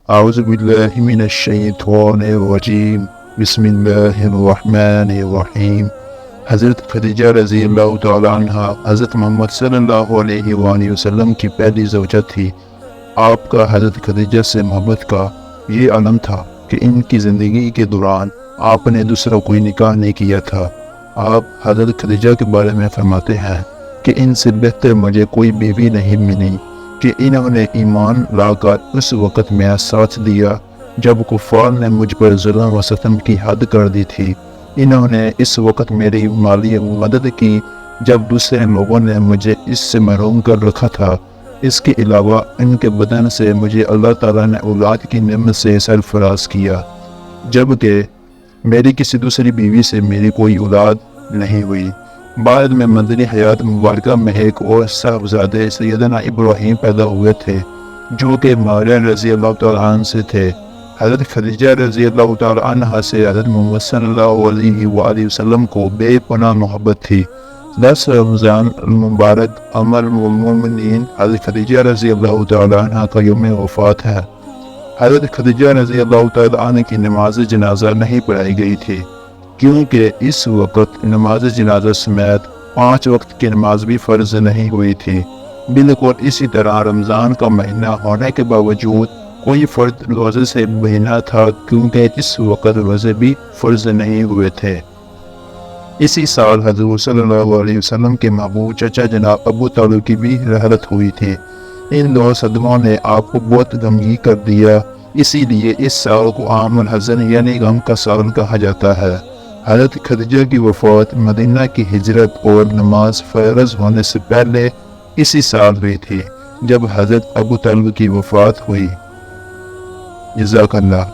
اعوذ باللہ من الشیطان الرجیم بسم اللہ الرحمن الرحیم۔ حضرت خدیجہ رضی اللہ تعالی عنہ حضرت محمد صلی اللہ علیہ وآلہ وسلم کی پہلی زوجہ تھی۔ آپ کا حضرت خدیجہ سے محبت کا یہ علم تھا کہ ان کی زندگی کے دوران آپ نے دوسرا کوئی نکاح نہیں کیا تھا۔ آپ حضرت خدیجہ کے بارے میں فرماتے ہیں کہ ان سے بہتر مجھے کوئی بیوی نہیں ملی کہ انہوں نے ایمان لا کر اس وقت میرا ساتھ دیا جب کفار نے مجھ پر ظلم و ستم کی حد کر دی تھی۔ انہوں نے اس وقت میری مالی مدد کی جب دوسرے لوگوں نے مجھے اس سے محروم کر رکھا تھا۔ اس کے علاوہ ان کے بدن سے مجھے اللہ تعالیٰ نے اولاد کی نعمت سے سرفراز کیا، جبکہ میری کسی دوسری بیوی سے میری کوئی اولاد نہیں ہوئی۔ بعد میں مدنی حیات مبارکہ میں ایک اور صاحبزادے سیدنا ابراہیم پیدا ہوئے تھے جو کہ مریم رضی اللہ تعالیٰ عنہ سے تھے۔ حضرت خدیجہ رضی اللہ تعالیٰ عنہ سے حضرت محمد صلی اللہ علیہ وآلہ وسلم کو بے پناہ محبت تھی۔ 10 رمضان المبارک امر المومنین حضرت خدیجہ رضی اللہ تعالیٰ عنہ کا یوم وفات ہے۔ حضرت خدیجہ رضی اللہ تعالیٰ عنہ کی نماز جنازہ نہیں پڑھائی گئی تھی کیونکہ اس وقت نماز جنازہ سمیت 5 وقت کی نماز بھی فرض نہیں ہوئی تھی۔ بالکل اسی طرح رمضان کا مہینہ ہونے کے باوجود کوئی فرد روزے سے مہینہ تھا کیونکہ اس وقت روزے بھی فرض نہیں ہوئے تھے۔ اسی سال حضور صلی اللہ علیہ وسلم کے محبوب چچا جناب ابو طالب کی بھی رحلت ہوئی تھی۔ ان دو صدموں نے آپ کو بہت غمگین کر دیا، اسی لیے اس سال کو عام الحزن یعنی غم کا سال کہا جاتا ہے۔ حضرت خدیجہ کی وفات مدینہ کی ہجرت اور نماز فرض ہونے سے پہلے اسی سال ہوئی تھی جب حضرت ابو طالب کی وفات ہوئی۔ جزاک اللہ۔